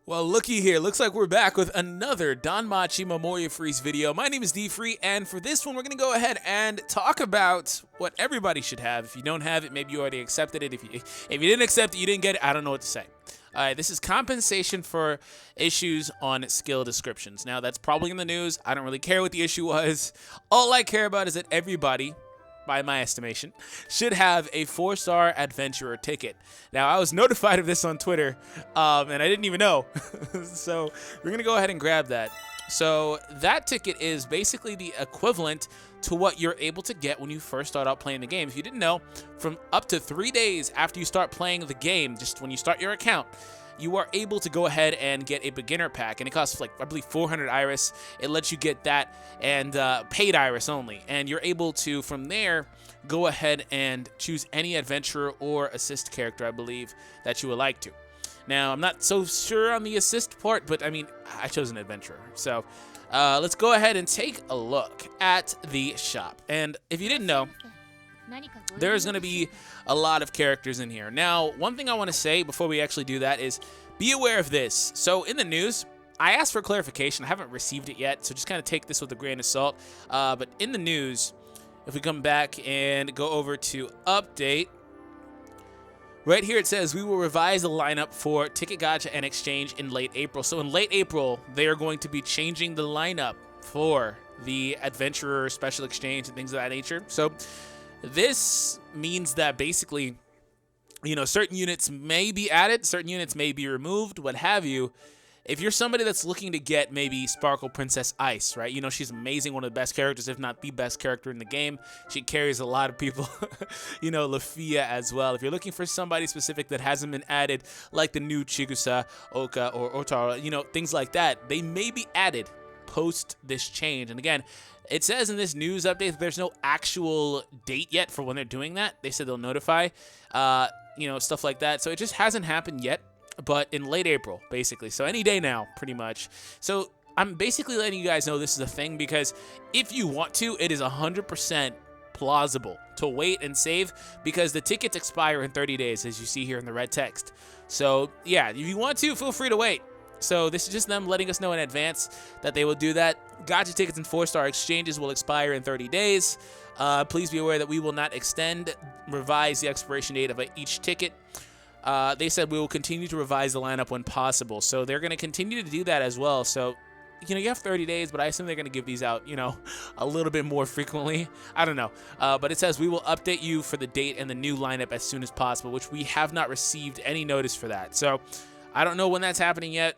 Well, looky here. Looks like we're back with another DanMachi Memoria Freese video. My name is D-Free, and for this one, we're going to go ahead and talk about what everybody should have. If you don't have it, maybe you already accepted it. If you didn't accept it, you didn't get it, I don't know what to say. This is compensation for issues on skill descriptions. Now, that's probably in the news. I don't really care what the issue was. All I care about is that everybody, by my estimation, should have a 4-star adventurer ticket. Now, I was notified of this on Twitter, and I didn't even know. So we're going to go ahead and grab that. So that ticket is basically the equivalent to what you're able to get when you first start out playing the game. If you didn't know, from up to 3 days after you start playing the game, just when you start your account, you are able to go ahead and get a beginner pack, and it costs like, I believe, 400 iris. It lets you get that and paid iris only, and you're able to from there go ahead and choose any adventurer or assist character, I believe, that you would like to. Now, I'm not so sure on the assist part, but I mean, I chose an adventurer. So let's go ahead and take a look at the shop. And if you didn't know, there's going to be a lot of characters in here. Now, one thing I want to say before we actually do that is be aware of this. So in the news, I asked for clarification. I haven't received it yet, so just kind of take this with a grain of salt. But in the news, if we come back and go over to update, right here it says we will revise the lineup for Ticket Gacha and Exchange in late April. So in late April, they are going to be changing the lineup for the Adventurer Special Exchange and things of that nature. So this means that basically, you know, certain units may be added, certain units may be removed, what have you. If you're somebody that's looking to get maybe Sparkle Princess Ice, right? You know, she's amazing, one of the best characters, if not the best character in the game. She carries a lot of people. You know, Lafia as well. If you're looking for somebody specific that hasn't been added, like the new Chigusa, Oka, or Otara, you know, things like that, they may be added post this change. And again, it says in this news update that there's no actual date yet for when they're doing that. They said they'll notify, you know, stuff like that. So it just hasn't happened yet, but in late April, basically. So any day now, pretty much. So I'm basically letting you guys know this is a thing because if you want to, it is 100% plausible to wait and save because the tickets expire in 30 days, as you see here in the red text. So yeah, if you want to, feel free to wait. So this is just them letting us know in advance that they will do that. Gacha tickets and 4-star exchanges will expire in 30 days. Please be aware that we will not revise the expiration date of each ticket. They said we will continue to revise the lineup when possible. So they're going to continue to do that as well. So, you know, you have 30 days, but I assume they're going to give these out, you know, a little bit more frequently. I don't know. But it says we will update you for the date and the new lineup as soon as possible, which we have not received any notice for that. So I don't know when that's happening yet.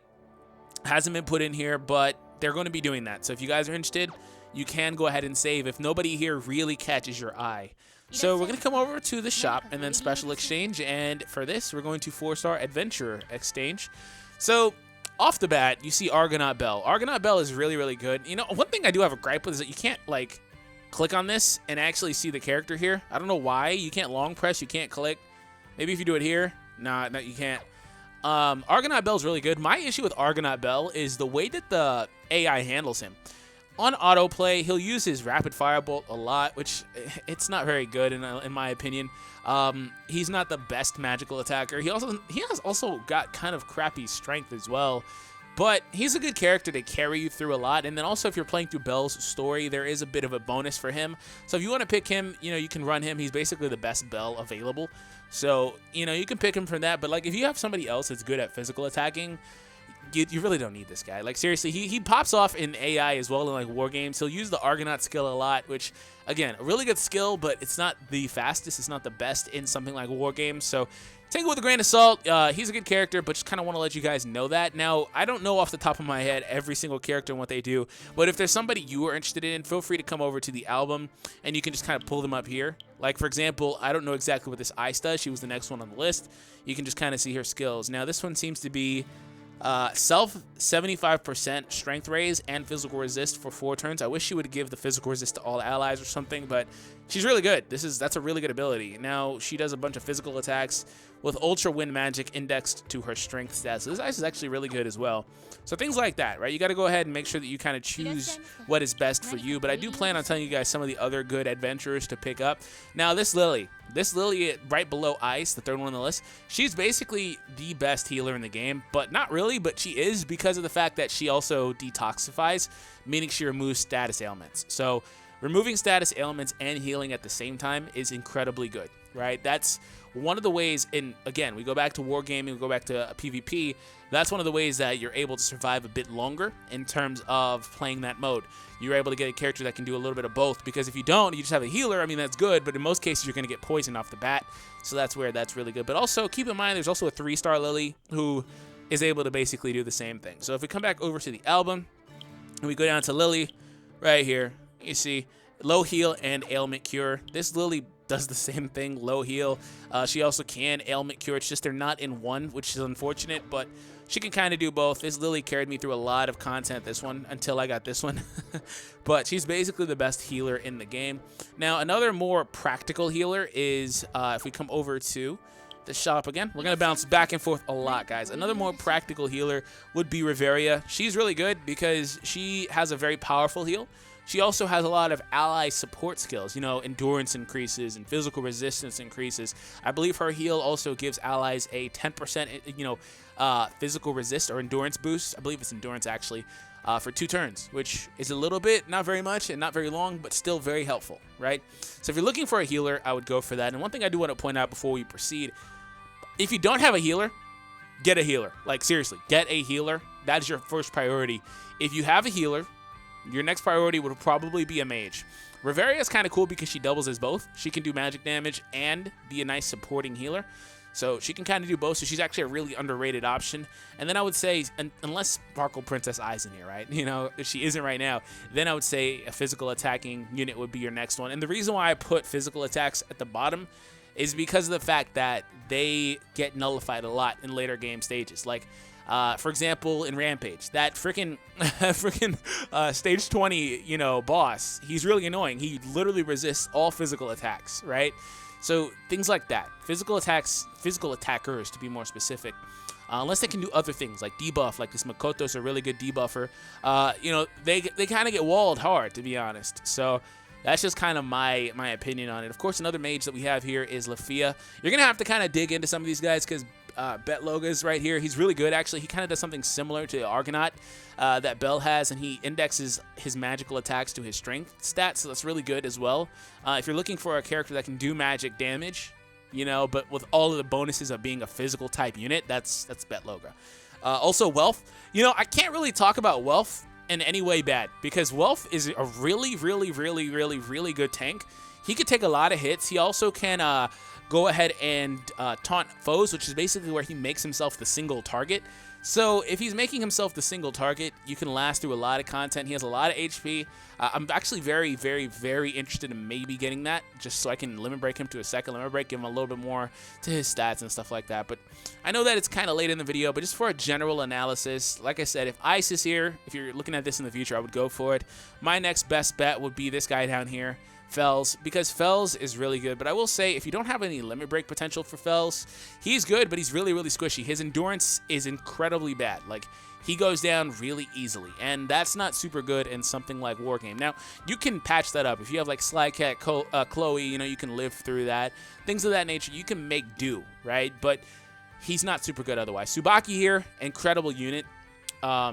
Hasn't been put in here, but they're going to be doing that. So if you guys are interested, you can go ahead and save if nobody here really catches your eye. So we're going to come over to the shop and then special exchange. And for this, we're going to 4-star adventurer exchange. So off the bat, you see Argonaut Bell. Argonaut Bell is really, really good. You know, one thing I do have a gripe with is that you can't, like, click on this and actually see the character here. I don't know why. You can't long press. You can't click. Maybe if you do it here. Nah, no, you can't. Argonaut Bell's really good. My issue with Argonaut Bell is the way that the AI handles him. On autoplay, he'll use his rapid firebolt a lot, which it's not very good in my opinion. He's not the best magical attacker. He has also got kind of crappy strength as well. But he's a good character to carry you through a lot. And then also if you're playing through Bell's story, there is a bit of a bonus for him. So if you want to pick him, you know, you can run him. He's basically the best Bell available. So, you know, you can pick him from that. But like if you have somebody else that's good at physical attacking, you really don't need this guy. Like seriously, he pops off in AI as well in like war games. He'll use the Argonaut skill a lot, which again, a really good skill, but it's not the fastest. It's not the best in something like war games. So take it with a grain of salt. He's a good character, but just kind of want to let you guys know that. Now, I don't know off the top of my head every single character and what they do, but if there's somebody you are interested in, feel free to come over to the album, and you can just kind of pull them up here. Like, for example, I don't know exactly what this Ice does. She was the next one on the list. You can just kind of see her skills. Now, this one seems to be self 75% strength raise and physical resist for 4 turns. I wish she would give the physical resist to all allies or something, but she's really good. That's a really good ability. Now she does a bunch of physical attacks with Ultra Wind Magic indexed to her strength stats. So this ice is actually really good as well. So things like that, right? You got to go ahead and make sure that you kind of choose what is best for you. But I do plan on telling you guys some of the other good adventurers to pick up. Now this Lily right below Ice, the third one on the list, she's basically the best healer in the game, but not really, but she is because of the fact that she also detoxifies, meaning she removes status ailments. So removing status ailments and healing at the same time is incredibly good, right? That's one of the ways, again, we go back to wargaming, we go back to PvP, that's one of the ways that you're able to survive a bit longer in terms of playing that mode. You're able to get a character that can do a little bit of both, because if you don't, you just have a healer, I mean, that's good, but in most cases, you're going to get poisoned off the bat, so that's where that's really good. But also, keep in mind, there's also a 3-star Lily who is able to basically do the same thing. So if we come back over to the album, and we go down to Lily, right here, you see, low heal and ailment cure. This Lily does the same thing, low heal. She also can ailment cure. It's just they're not in one, which is unfortunate, but she can kind of do both. This Lily carried me through a lot of content, this one, until I got this one. But she's basically the best healer in the game. Now, another more practical healer is, if we come over to the shop again, we're going to bounce back and forth a lot, guys. Another more practical healer would be Riveria. She's really good because she has a very powerful heal. She also has a lot of ally support skills, you know, endurance increases and physical resistance increases. I believe her heal also gives allies a 10%, you know, physical resist or endurance boost. I believe it's endurance, actually, for 2 turns, which is a little bit, not very much and not very long, but still very helpful, right? So if you're looking for a healer, I would go for that. And one thing I do want to point out before we proceed, if you don't have a healer, get a healer. Like, seriously, get a healer. That is your first priority. If you have a healer, your next priority would probably be a mage. Riveria is kind of cool because she doubles as both. She can do magic damage and be a nice supporting healer. So she can kind of do both. So she's actually a really underrated option. And then I would say, unless Sparkle Princess Eye's in here, right? You know, if she isn't right now, then I would say a physical attacking unit would be your next one. And the reason why I put physical attacks at the bottom is because of the fact that they get nullified a lot in later game stages. Like, for example, in Rampage, that freaking stage 20, you know, boss, he's really annoying. He literally resists all physical attacks, right? So things like that. Physical attacks, physical attackers, to be more specific, unless they can do other things like debuff, like this Mikoto's a really good debuffer. You know, they kind of get walled hard, to be honest. So that's just kind of my opinion on it. Of course, another mage that we have here is Lafia. You're gonna have to kind of dig into some of these guys because Betloga's right here. He's really good, actually. He kind of does something similar to Argonaut that Bell has, and he indexes his magical attacks to his strength stats, so that's really good as well. If you're looking for a character that can do magic damage, you know, but with all of the bonuses of being a physical type unit, that's Betloga. Also, Wealth. You know, I can't really talk about Wealth in any way bad because Wealth is a really good tank. He could take a lot of hits. He also can go ahead and taunt foes, which is basically where he makes himself the single target. So if he's making himself the single target, you can last through a lot of content. He has a lot of HP. I'm actually very interested in maybe getting that, just so I can limit break him to a second limit break, give him a little bit more to his stats and stuff like that. But I know that it's kind of late in the video, but just for a general analysis, like I said, if Ice is here, if you're looking at this in the future, I would go for it. My next best bet would be this guy down here, Fells, because Fells is really good. But I will say, if you don't have any limit break potential for Fells, he's good, but he's really squishy. His endurance is incredibly bad. Like, he goes down really easily, and that's not super good in something like Wargame. Now, you can patch that up. If you have like Sly Cat, Chloe, you know, you can live through that. Things of that nature, you can make do, right? But he's not super good otherwise. Tsubaki here, incredible unit.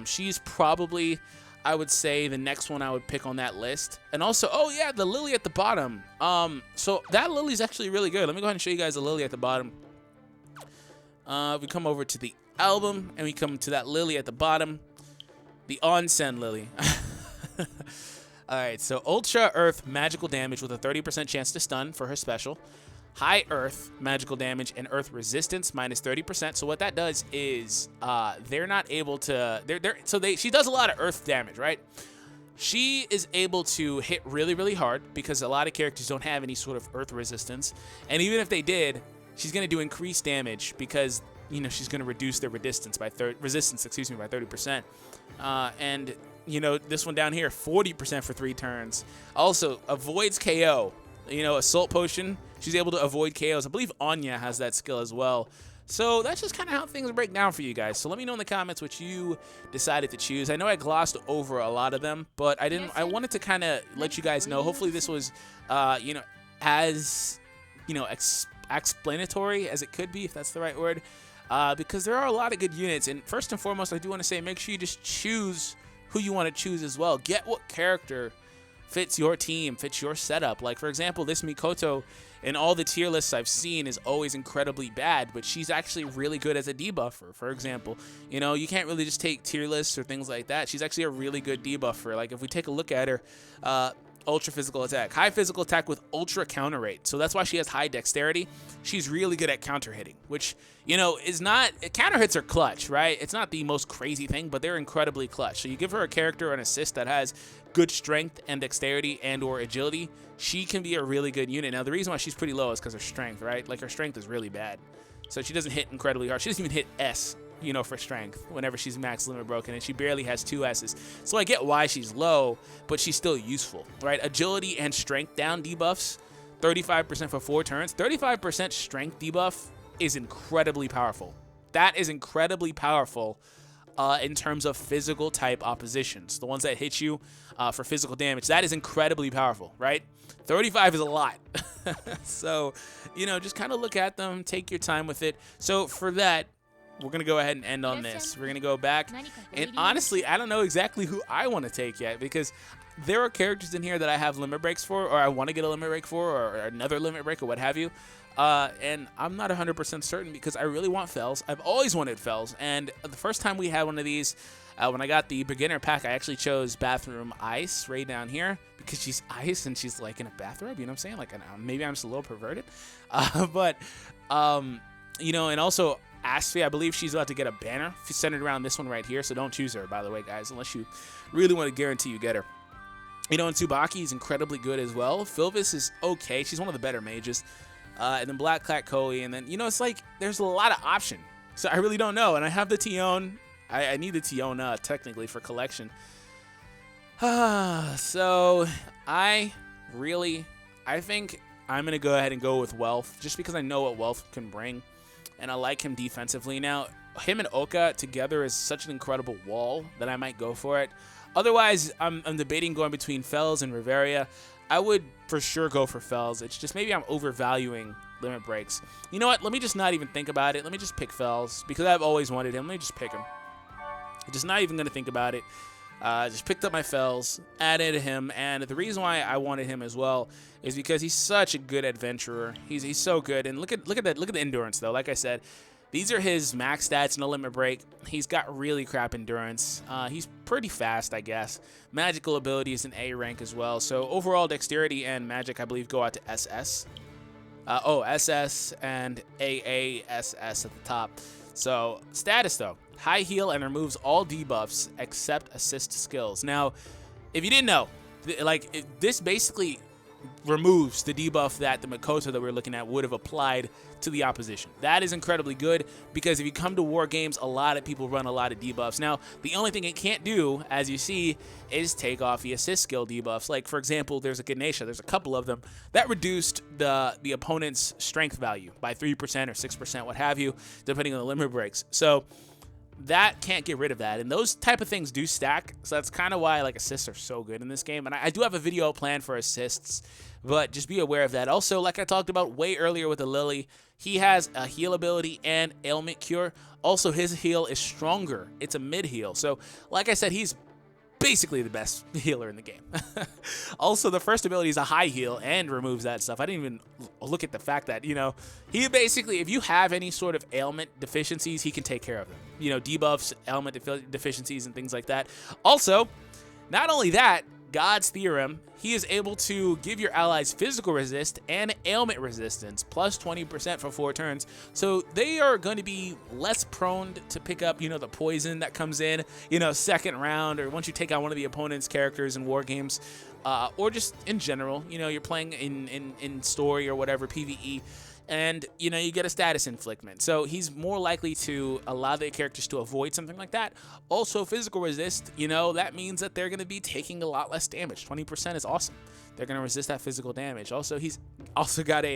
She's probably, I would say, the next one I would pick on that list. And also, oh yeah, the Lily at the bottom. So that Lily's actually really good. Let me go ahead and show you guys the Lily at the bottom. We come over to the album, and we come to that Lily at the bottom. The Onsen Lily. Alright, so Ultra Earth magical damage with a 30% chance to stun for her special. High Earth magical damage and Earth resistance minus 30%. So what that does is they're not able to. She does a lot of Earth damage, right? She is able to hit really hard because a lot of characters don't have any sort of Earth resistance, and even if they did, she's going to do increased damage because, you know, she's going to reduce their resistance by 30%. And you know, this one down here, 40% for 3 turns. Also avoids KO. You know, Assault Potion, she's able to avoid KOs. I believe Anya has that skill as well. So that's just kind of how things break down for you guys. So let me know in the comments what you decided to choose. I know I glossed over a lot of them, but I didn't. I wanted to kind of let you guys know. Hopefully this was, you know, as, you know, explanatory as it could be, if that's the right word, because there are a lot of good units. And first and foremost, I do want to say, make sure you just choose who you want to choose as well. Get what character fits your team, fits your setup. Like, for example, this Mikoto in all the tier lists I've seen is always incredibly bad, but she's actually really good as a debuffer, for example. You know, you can't really just take tier lists or things like that. She's actually a really good debuffer. Like, if we take a look at her, ultra physical attack, high physical attack with ultra counter rate. So that's why she has high dexterity. She's really good at counter hitting, which, you know, is not, counter hits are clutch, right? It's not the most crazy thing, but they're incredibly clutch. So you give her a character, an assist that has good strength and dexterity and or agility, she can be a really good unit. Now, the reason why she's pretty low is because her strength, right? Like, her strength is really bad. So she doesn't hit incredibly hard. She doesn't even hit S, you know, for strength whenever she's max limit broken, and she barely has 2 S's. So I get why she's low, but she's still useful, right? Agility and strength down debuffs, 35% for 4 turns. 35% strength debuff is incredibly powerful. That is incredibly powerful in terms of physical type oppositions. The ones that hit you for physical damage, that is incredibly powerful, right? 35 is a lot. So, you know, just kind of look at them, take your time with it. So for that, we're going to go ahead and end on this. We're going to go back. And honestly, I don't know exactly who I want to take yet, because there are characters in here that I have limit breaks for, or I want to get a limit break for, or another limit break, or what have you. And I'm not 100% certain, because I really want Fells. I've always wanted Fells. And the first time we had one of these, when I got the beginner pack, I actually chose Bathroom Ice right down here, because she's ice and she's like in a bathrobe, you know what I'm saying? Like, maybe I'm just a little perverted. You know, and also Asphy, I believe she's about to get a banner centered around this one right here, so don't choose her, by the way, guys, unless you really want to guarantee you get her. You know, and Tsubaki is incredibly good as well. Philvis is okay. She's one of the better mages. And then Black Cat Koi, and then, you know, it's like there's a lot of option. So I really don't know. And I have the Tion. I need the Tion technically for collection. So I think I'm going to go ahead and go with Wealth, just because I know what Wealth can bring. And I like him defensively. Now, him and Oka together is such an incredible wall that I might go for it. Otherwise, I'm debating going between Fells and Riveria. I would for sure go for Fells. It's just maybe I'm overvaluing limit breaks. You know what? Let me just not even think about it. Let me just pick Fells, because I've always wanted him. Let me just pick him. I'm just not even going to think about it. Just picked up my Fells, added him, and the reason why I wanted him as well is because he's such a good adventurer. He's so good, and look at the endurance though. Like I said, these are his max stats in a limit break. He's got really crap endurance. He's pretty fast, I guess. Magical ability is an A rank as well. So overall dexterity and magic, I believe, go out to SS. SS and AASS at the top. So status though, high heal and removes all debuffs except assist skills. Now, if you didn't know, this basically removes the debuff that the Mikoto that we were looking at would have applied to the opposition. That is incredibly good, because if you come to war games, a lot of people run a lot of debuffs. Now, the only thing it can't do, as you see, is take off the assist skill debuffs. Like, for example, there's a Ganesha, there's a couple of them, that reduced the opponent's strength value by 3% or 6%, what have you, depending on the limit breaks. So that can't get rid of that, and those type of things do stack. So that's kind of why, like, assists are so good in this game. And I do have a video planned for assists, but just be aware of that. Also, like I talked about way earlier with the Lily, he has a heal ability and ailment cure. Also, his heal is stronger. It's a mid heal. So like I said, he's basically the best healer in the game. Also, the first ability is a high heal and removes that stuff. I didn't even look at the fact that, you know, he basically, if you have any sort of ailment deficiencies, he can take care of them. You know, debuffs, ailment deficiencies, and things like that. Also, not only that, God's Theorem, he is able to give your allies physical resist and ailment resistance, plus 20% for 4 turns. So they are going to be less prone to pick up, you know, the poison that comes in, you know, second round, or once you take out one of the opponent's characters in war games, or just in general, you know, you're playing in story or whatever, PvE. and you know, you get a status inflictment, so he's more likely to allow the characters to avoid something like that. Also, physical resist, you know, that means that they're going to be taking a lot less damage. 20% is awesome. They're going to resist that physical damage. Also, he's also got a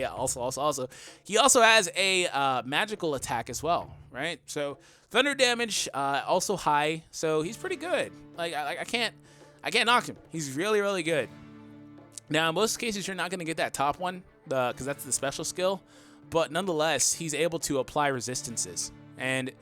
he also has a magical attack as well, right? So thunder damage also high, so he's pretty good. Like I can't knock him. He's really good. Now, in most cases, you're not going to get that top one, because that's the special skill. But nonetheless, he's able to apply resistances. And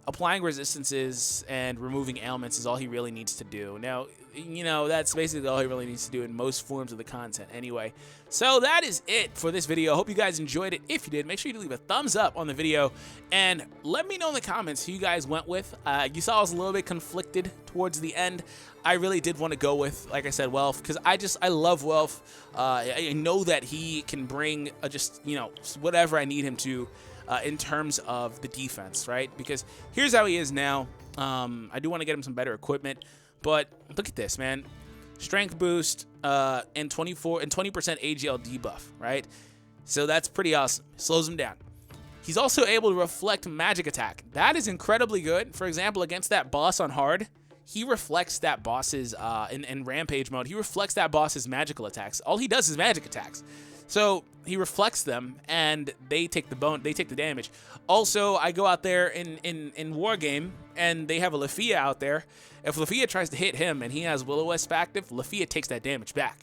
applying resistances and removing ailments is all he really needs to do. Now, you know, that's basically all he really needs to do in most forms of the content anyway. So that is it for this video. Hope you guys enjoyed it. If you did, make sure you leave a thumbs up on the video. And let me know in the comments who you guys went with. You saw I was a little bit conflicted towards the end. I really did want to go with, like I said, Welf, because I love Welf. I know that he can bring just, you know, whatever I need him to in terms of the defense, right? Because here's how he is now. I do want to get him some better equipment, but look at this, man. Strength boost and 20% AGL debuff, right? So that's pretty awesome. Slows him down. He's also able to reflect magic attack. That is incredibly good. For example, against that boss on hard, he reflects that boss's, in rampage mode, he reflects that boss's magical attacks. All he does is magic attacks. So he reflects them, and they take the damage. Also, I go out there in War Game, and they have a Lafia out there. If Lafia tries to hit him and he has Will-O-Wisp active, Lafia takes that damage back.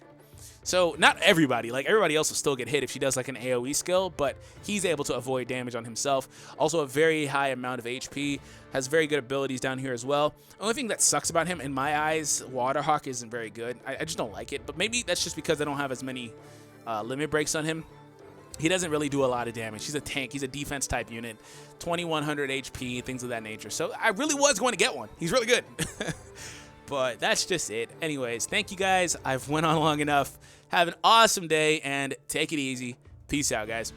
So not everybody, like everybody else will still get hit if she does like an AoE skill, but he's able to avoid damage on himself. Also a very high amount of HP, has very good abilities down here as well. Only thing that sucks about him, in my eyes, Waterhawk isn't very good. I just don't like it, but maybe that's just because I don't have as many limit breaks on him. He doesn't really do a lot of damage. He's a tank. He's a defense type unit. 2100 HP, things of that nature. So I really was going to get one. He's really good. But that's just it. Anyways, thank you guys. I've went on long enough. Have an awesome day and take it easy. Peace out, guys.